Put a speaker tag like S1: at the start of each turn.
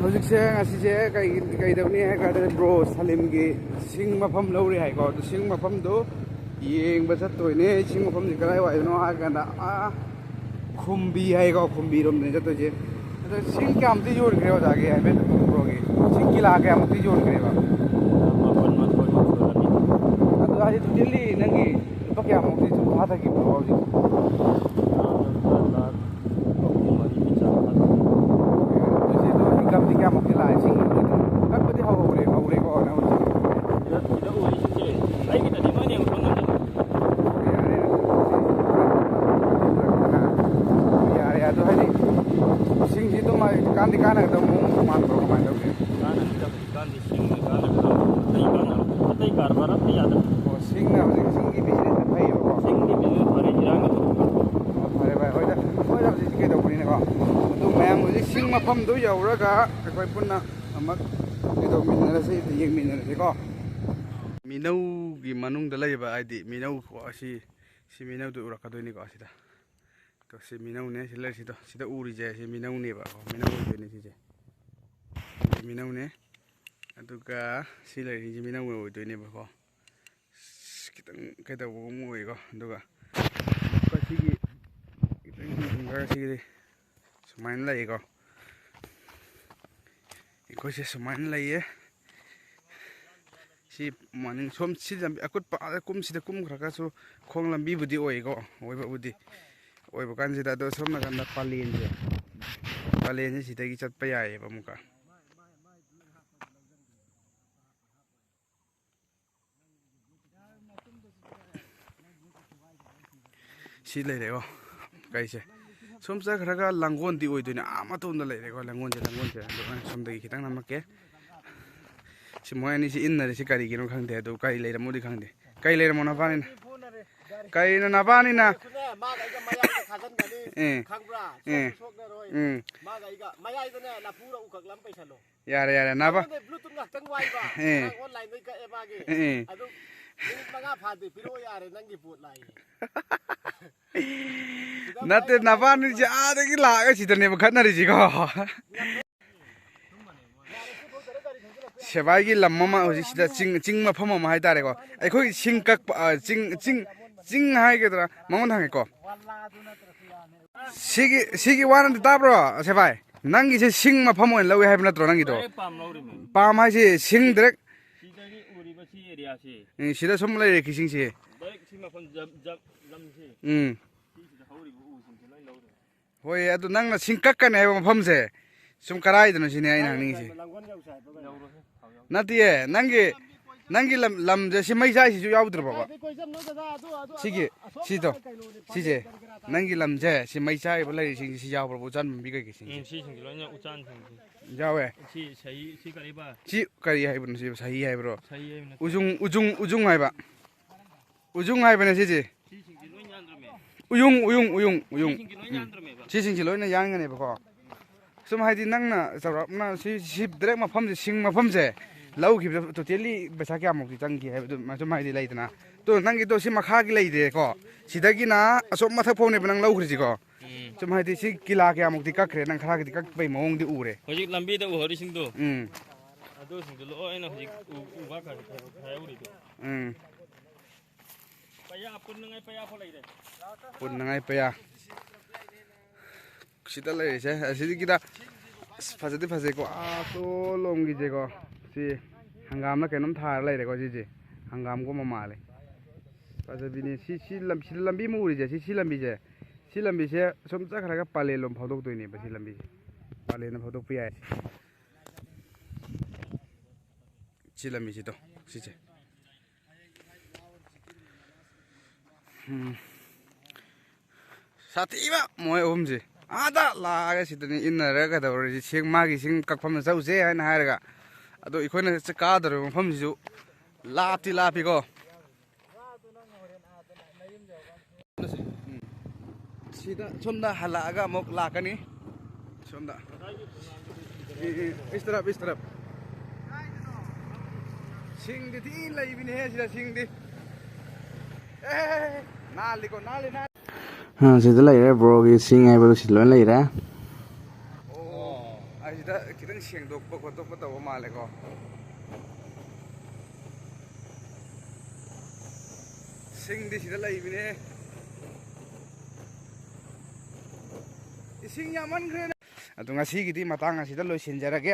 S1: ꯍꯧꯖꯤꯛꯁꯦ ꯉꯁꯤꯁꯦ ꯀꯩꯗꯧꯅꯤ ꯍꯥꯏ ꯀꯥꯟꯗ ꯕ꯭ꯔꯣ ꯁꯂꯤꯝꯒꯤ ꯁꯤꯡ ꯃꯐꯝ ꯂꯧꯔꯤ ꯍꯥꯏꯀꯣ ꯑꯗꯨ ꯁꯤꯡ ꯃꯐꯝꯗꯨ ꯌꯦꯡꯕ ꯆꯠꯇꯣꯏꯅꯦ ꯁꯤꯡ ꯃꯐꯝꯁꯤ ꯀꯗꯥꯏꯋꯥꯏꯗꯅꯣ ꯍꯥꯏ ꯀꯥꯟꯗ ꯈꯨꯝꯕꯤ ꯍꯥꯏꯀꯣ ꯈꯨꯝꯕꯤꯔꯣꯝꯗꯅꯤ ꯆꯠꯇꯣꯏꯁꯦ ꯑꯗꯣ ꯁꯤꯡ ꯀꯌꯥꯃꯨꯛꯇꯤ ꯌꯣꯟꯈ꯭ꯔꯦ ꯑꯣꯖꯥꯒꯤ ꯍꯥꯏꯐꯦꯠ ꯕ꯭ꯔꯣꯒꯤ ꯁꯤꯡ ꯀꯤꯂꯥ ꯀꯌꯥꯃꯨꯛꯇꯤ ꯌꯣꯟꯈ꯭ꯔꯦꯕ ꯑꯗꯣ ꯍꯥꯏꯗꯤ ꯇꯣꯇꯦꯜꯂꯤ ꯅꯪꯒꯤ ꯂꯨꯄꯥ ꯀꯌꯥꯃꯨꯛꯇꯤ ꯁꯨꯝ ꯊꯥꯗꯈꯤꯕ꯭ꯔꯣ ꯍꯧꯖꯤꯛ ꯏꯟꯀꯝꯗꯤ ꯀꯌꯥꯃꯨꯛꯇꯤ ꯂꯥꯛꯑꯦ ꯁꯤꯡ ꯀꯛꯄꯗꯤ ꯍꯧꯔꯦꯀꯣ ꯌꯥꯔꯦ ꯑꯗꯣ ꯍꯥꯏꯗꯤ ꯁꯤꯡꯁꯤ ꯑꯗꯨꯝ ꯀꯥꯟꯗꯤ ꯀꯥꯟꯅꯒꯗꯕ ꯃꯑꯣꯡ ꯃꯥꯟꯕ꯭ꯔꯣ ꯀꯃꯥꯏꯅ ꯇꯧꯒꯦ ꯑꯣ ꯁꯤꯡꯅ ꯍꯧꯖꯤꯛ ꯁꯤꯡꯒꯤ ꯕꯤꯖꯤꯅꯦꯁꯅ ꯐꯩꯌꯦꯕꯀꯣ ꯐꯔꯦ ꯐꯔꯦ ꯍꯣꯏꯗ ꯍꯧꯖꯤꯛꯇꯤ ꯀꯩꯗꯧꯕꯅꯤꯅꯀꯣ ꯑꯗꯨ ꯃꯌꯥꯝ ꯍꯧꯖꯤꯛ ꯁꯤꯡ ꯃꯐꯝꯗꯨ ꯌꯧꯔꯒ ꯑꯩꯈꯣꯏ ꯄꯨꯟꯅ ꯑꯃꯨꯛ ꯀꯩꯗꯧꯃꯤꯟꯅꯔꯁꯤ ꯌꯦꯡꯃꯤꯟꯅꯔꯁꯤꯀꯣ ꯃꯤꯅꯧꯒꯤ ꯃꯅꯨꯡꯗ ꯂꯩꯕ ꯍꯥꯏꯗꯤ ꯃꯤꯅꯧ ꯁꯤ ꯃꯤꯅꯧꯗꯨ ꯎꯔꯛꯀꯗꯣꯏꯅꯤꯀꯣ ꯁꯤꯗ ꯁꯤ ꯃꯤꯅꯧꯅꯦ ꯁꯤ ꯂꯩꯔꯤꯁꯤꯗꯣ ꯁꯤꯗ ꯎꯔꯤꯁꯦ ꯁꯤ ꯃꯤꯅꯧꯅꯦꯕ ꯃꯤꯅꯧ ꯑꯣꯏꯗꯣꯏꯅꯦ ꯁꯤꯁꯦ ꯃꯤꯅꯧꯅꯦ ꯑꯗꯨꯒ ꯁꯤ ꯂꯩꯔꯤꯁꯤ ꯃꯤꯅꯧ ꯑꯣꯏꯗꯣꯏꯅꯦꯕꯀꯣꯈꯤꯇꯪ ꯀꯩꯗꯧꯕꯒꯨꯝ ꯑꯣꯏꯀꯣ ꯑꯗꯨꯒ ꯁꯤꯒꯤ ꯈꯤꯇꯪ ꯁꯤꯒꯤ ꯁꯨꯃꯥꯏꯅ ꯂꯩꯀꯣ ꯑꯩꯈꯣꯏꯁꯦ ꯁꯨꯃꯥꯏꯅ ꯂꯩꯌꯦ ꯁꯤ ꯃꯅꯤꯡ ꯁꯣꯝ ꯁꯤ ꯂꯝꯕꯤ ꯑꯀꯨꯠꯄ ꯀꯨꯝꯁꯤꯗ ꯀꯨꯝꯈ꯭ꯔꯒꯁꯨ ꯈꯣꯡ ꯂꯝꯕꯤꯕꯨꯗꯤ ꯑꯣꯏꯀꯣ ꯑꯣꯏꯕꯕꯨꯗꯤ ꯑꯣꯏꯕ ꯀꯥꯟꯁꯤꯗ ꯑꯗꯣ ꯁꯣꯝ ꯅꯥꯀꯟꯗ ꯄꯂꯦꯟꯁꯦ ꯁꯤꯗꯒꯤ ꯆꯠꯄ ꯌꯥꯏꯑꯕ ꯑꯃꯨꯛꯀ ꯁꯤ ꯂꯩꯔꯦꯀꯣ ꯀꯩꯁꯦ ꯁꯣꯝ ꯆꯠꯈ꯭ꯔꯒ ꯂꯥꯡꯒꯣꯜꯗꯤ ꯑꯣꯏꯗꯣꯏꯅꯦ ꯃꯇꯣꯟꯗ ꯂꯩꯔꯦꯀꯣ ꯂꯥꯡꯒꯣꯜꯁꯦ ꯑꯗꯨꯃꯥꯏꯅ ꯁꯣꯝꯗꯒꯤ ꯈꯤꯇꯪ ꯅꯝꯃꯛꯀꯦ ꯁꯤ ꯃꯣꯏ ꯑꯅꯤꯁꯤ ꯏꯟꯅꯔꯤꯁꯤ ꯀꯔꯤꯒꯤꯅꯣ ꯈꯪꯗꯦ ꯑꯗꯨ ꯀꯔꯤ ꯂꯩꯔꯝꯃꯣꯗꯤ ꯈꯪꯗꯦ ꯀꯩ ꯂꯩꯔꯝꯃꯣ ꯅꯄꯥꯅꯤꯅ ꯀꯩꯅꯣ ꯅꯄꯥꯅꯤꯅ ꯌꯥꯔꯦ ꯌꯥꯔꯦ ꯅꯥꯕ ꯅꯠꯇꯦ ꯅꯄꯥꯅꯤꯁꯦ ꯑꯥꯗꯒꯤ ꯂꯥꯛꯑꯒ ꯁꯤꯗꯅꯦꯕ ꯈꯠꯅꯔꯤꯁꯤꯀꯣ ꯁꯦꯕꯥꯏꯒꯤ ꯂꯝ ꯑꯃ ꯍꯧꯖꯤꯛꯁꯤꯗ ꯆꯤꯡ ꯃꯐꯝ ꯑꯃ ꯍꯥꯏꯇꯥꯔꯦꯀꯣ ꯑꯩꯈꯣꯏ ꯁꯤꯡ ꯀꯛꯄ ꯆꯤꯡ ꯍꯥꯏꯒꯗ꯭ꯔꯥ ꯃꯉꯣꯟꯗ ꯍꯪꯉꯦꯀꯣ ꯁꯤꯒꯤ ꯋꯥ ꯅꯠꯇ ꯇꯥꯕ꯭ꯔꯣ ꯁꯦꯕꯥꯏ ꯅꯪꯒꯤꯁꯦ ꯁꯤꯡ ꯃꯐꯝ ꯑꯣꯏꯅ ꯂꯧꯋꯦ ꯍꯥꯏꯕ ꯅꯠꯇ꯭ꯔꯣ ꯅꯪꯒꯤꯗꯣ ꯄꯥꯝ ꯍꯥꯏꯁꯤ ꯁꯤꯡ ꯗꯥꯏꯔꯦꯛ ꯁꯤꯗ ꯁꯨꯝ ꯂꯩꯔꯦ ꯀꯤꯁꯤꯡꯁꯤ ꯍꯣꯏ ꯑꯗꯨ ꯅꯪꯅ ꯁꯤꯡ ꯀꯛꯀꯅꯤ ꯍꯥꯏꯕ ꯃꯐꯝꯁꯦ ꯁꯨꯝ ꯀꯔꯥꯏꯗꯅꯣ ꯁꯤꯅꯦ ꯑꯩꯅ ꯍꯪꯅꯤꯡꯉꯤꯁꯤ ꯅꯠꯇꯦꯌꯦ ꯅꯪꯒꯤ ꯂꯝꯁꯦ ꯁꯤ ꯃꯩꯆꯥꯏꯁꯤꯁꯨ ꯌꯥꯎꯗ꯭ꯔꯕꯕ ꯁꯤꯁꯦ ꯅꯪꯒꯤ ꯂꯝꯁꯦ ꯁꯤ ꯃꯩꯆꯥꯏꯕ ꯂꯩꯔꯤꯁꯤꯡꯁꯤ ꯁꯤ ꯌꯥꯎꯕ꯭ꯔꯕ ꯎꯆꯥꯟ ꯕꯝꯕꯤ ꯀꯩꯀꯩꯁꯤꯡꯁꯤ
S2: ꯁꯤꯁꯤꯡꯁꯤ ꯂꯣꯏꯅ ꯎꯆꯥꯟꯁꯤꯡꯁꯤ
S1: ꯌꯥꯎꯋꯦ
S2: ꯁꯤ ꯀꯔꯤꯕ
S1: ꯁꯤ ꯀꯔꯤ ꯍꯥꯏꯕꯅꯣ ꯁꯤ ꯁꯍꯤ ꯍꯥꯏꯕ꯭ꯔꯣ
S2: ꯁꯍꯤ ꯍꯥꯏꯕ ꯅꯠꯇꯦ
S1: ꯎꯖꯨꯡ ꯍꯥꯏꯕ ꯎꯖꯨꯡ ꯍꯥꯏꯕꯅꯦ ꯁꯤꯁꯦ
S2: ꯁꯤꯁꯤꯡꯁꯤ ꯂꯣꯏ ꯌꯥꯟꯗ꯭ꯔꯃꯦ
S1: ꯎꯌꯨꯡ
S2: ꯁꯤꯁꯤꯡꯁꯤ ꯂꯣꯏ ꯌꯥꯟꯗ꯭ꯔꯃꯦꯕ
S1: ꯁꯤꯁꯤꯡꯁꯤ ꯂꯣꯏꯅ ꯌꯥꯟꯒꯅꯦꯕꯀꯣ ꯁꯨꯝ ꯍꯥꯏꯗꯤ ꯅꯪꯅ ꯆꯥꯎꯔꯥꯛꯅ ꯁꯤ ꯗꯥꯏꯔꯦꯛ ꯃꯐꯝꯁꯦ ꯁꯤꯡ ꯃꯐꯝꯁꯦ ꯂꯧꯈꯤꯕꯗ ꯇꯣꯇꯦꯜꯂꯤ ꯄꯩꯁꯥ ꯀꯌꯥꯃꯨꯛꯇꯤ ꯆꯪꯈꯤ ꯍꯥꯏꯕꯗꯨ ꯁꯨꯝ ꯍꯥꯏꯗꯤ ꯂꯩꯗꯅ ꯇꯣ ꯅꯪꯒꯤꯗꯣ ꯁꯤ ꯃꯈꯥꯒꯤ ꯂꯩꯗ꯭ꯔꯦꯀꯣ ꯁꯤꯗꯒꯤꯅ ꯑꯁꯣꯝ ꯃꯊꯛ ꯐꯥꯎꯅꯦꯕ ꯅꯪ ꯂꯧꯈ꯭ꯔꯤꯁꯤꯀꯣ ꯁꯨꯝ ꯍꯥꯏꯗꯤ ꯁꯤ ꯀꯤꯂꯥ ꯀꯌꯥꯃꯨꯛꯇꯤ ꯀꯛꯈ꯭ꯔꯦ ꯅꯪ ꯈꯔꯒꯗꯤ ꯀꯛꯄꯩ ꯃꯑꯣꯡꯗꯤ ꯎꯔꯦ
S2: ꯍꯧꯖꯤꯛ ꯂꯝꯕꯤꯗ ꯎꯍꯧꯔꯤꯁꯤꯡꯗꯣ ꯑꯗꯨꯁꯤꯡꯗꯨ ꯂꯣꯏꯅ ꯍꯧꯖꯤꯛ ꯎꯕ ꯈꯔꯎꯔꯤꯗꯣ ꯄꯩꯌꯥ ꯄꯨꯟꯅꯉꯥꯏ ꯄꯩꯌꯥ ꯐꯥꯎ ꯂꯩꯔꯦ
S1: ꯄꯨꯟꯅꯉꯥꯏ ꯄꯩꯌꯥ ꯁꯤꯗ ꯂꯩꯔꯤꯁꯦ ꯑꯁꯤꯒꯤꯗ ꯐꯖꯗꯤ ꯐꯖꯩꯀꯣ ꯇꯣꯂꯣꯝꯒꯤꯁꯦꯀꯣ ꯁꯤ ꯍꯪꯒꯥꯝꯅ ꯀꯩꯅꯣꯝ ꯊꯥꯔ ꯂꯩꯔꯦꯀꯣ ꯁꯤꯁꯦ ꯍꯪꯒꯥꯝꯒꯨꯝꯕ ꯃꯥꯜꯂꯦ ꯐꯖꯕꯤꯅꯤ ꯁꯤꯗ ꯂꯝꯕꯤ ꯑꯃ ꯎꯔꯤꯁꯦ ꯁꯤ ꯂꯝꯕꯤꯁꯦ ꯁꯨꯝ ꯆꯠꯈ꯭ꯔꯒ ꯄꯥꯂꯦꯟ ꯂꯣꯝ ꯐꯥꯎꯗꯣꯛꯇꯣꯏꯅꯦꯕ ꯁꯤ ꯂꯝꯕꯤꯁꯦ ꯄꯥꯂꯦꯟꯗ ꯐꯥꯎꯗꯣꯛꯄ ꯌꯥꯏ ꯁꯤ ꯂꯝꯕꯤꯁꯤꯗꯣ ꯁꯤꯁꯦ ꯁꯥꯊꯤꯕ ꯃꯣꯏ ꯑꯍꯨꯝꯁꯦ ꯑꯥꯗ ꯂꯥꯛꯑꯒ ꯁꯤꯗꯅꯤ ꯏꯟꯅꯔꯒ ꯀꯩꯗꯧꯔꯤꯁꯤ ꯃꯥꯒꯤ ꯁꯤꯡ ꯀꯛꯐꯝꯗ ꯆꯧꯁꯦ ꯍꯥꯏꯅ ꯍꯥꯏꯔꯒ ꯑꯗꯣ ꯑꯩꯈꯣꯏꯅ ꯀꯥꯗꯧꯔꯤꯕ ꯃꯐꯝꯁꯤꯁꯨ ꯂꯥꯞꯄꯤꯀꯣ ꯁꯤꯗ ꯁꯣꯝꯗ ꯍꯜꯂꯛꯑꯒ ꯑꯃꯨꯛ ꯂꯥꯛꯀꯅꯤ ꯁꯣꯝꯗ ꯏꯁꯇꯔꯞ ꯁꯤꯡꯗꯤ ꯊꯤ ꯂꯩꯕꯅꯤꯍꯦ ꯁꯤꯗ ꯁꯤꯡꯗꯤ ꯅꯥꯜꯂꯤꯀꯣ ꯅꯥꯜꯂꯤ ꯁꯤꯗ ꯂꯩꯔꯦ ꯕ꯭ꯔꯣꯒꯤ ꯁꯤꯡ ꯍꯥꯏꯕꯗꯣ ꯁꯤ ꯂꯣꯏ ꯂꯩꯔꯦ ꯑꯁꯤꯗ ꯈꯤꯇꯪ ꯁꯦꯡꯗꯣꯛꯄ ꯈꯣꯠꯇꯣꯛꯄ ꯇꯧꯕ ꯃꯥꯜꯂꯦꯀꯣ ꯁꯤꯡꯗꯤ ꯁꯤꯗ ꯂꯩꯕꯅꯦ ꯏꯁꯤꯡ ꯌꯥꯝꯃꯟꯈ꯭ꯔꯦꯅ ꯑꯗꯣ ꯉꯁꯤꯒꯤꯗꯤ ꯃꯇꯥꯡ ꯑꯁꯤꯗ ꯂꯣꯏꯁꯤꯟꯖꯔꯒꯦ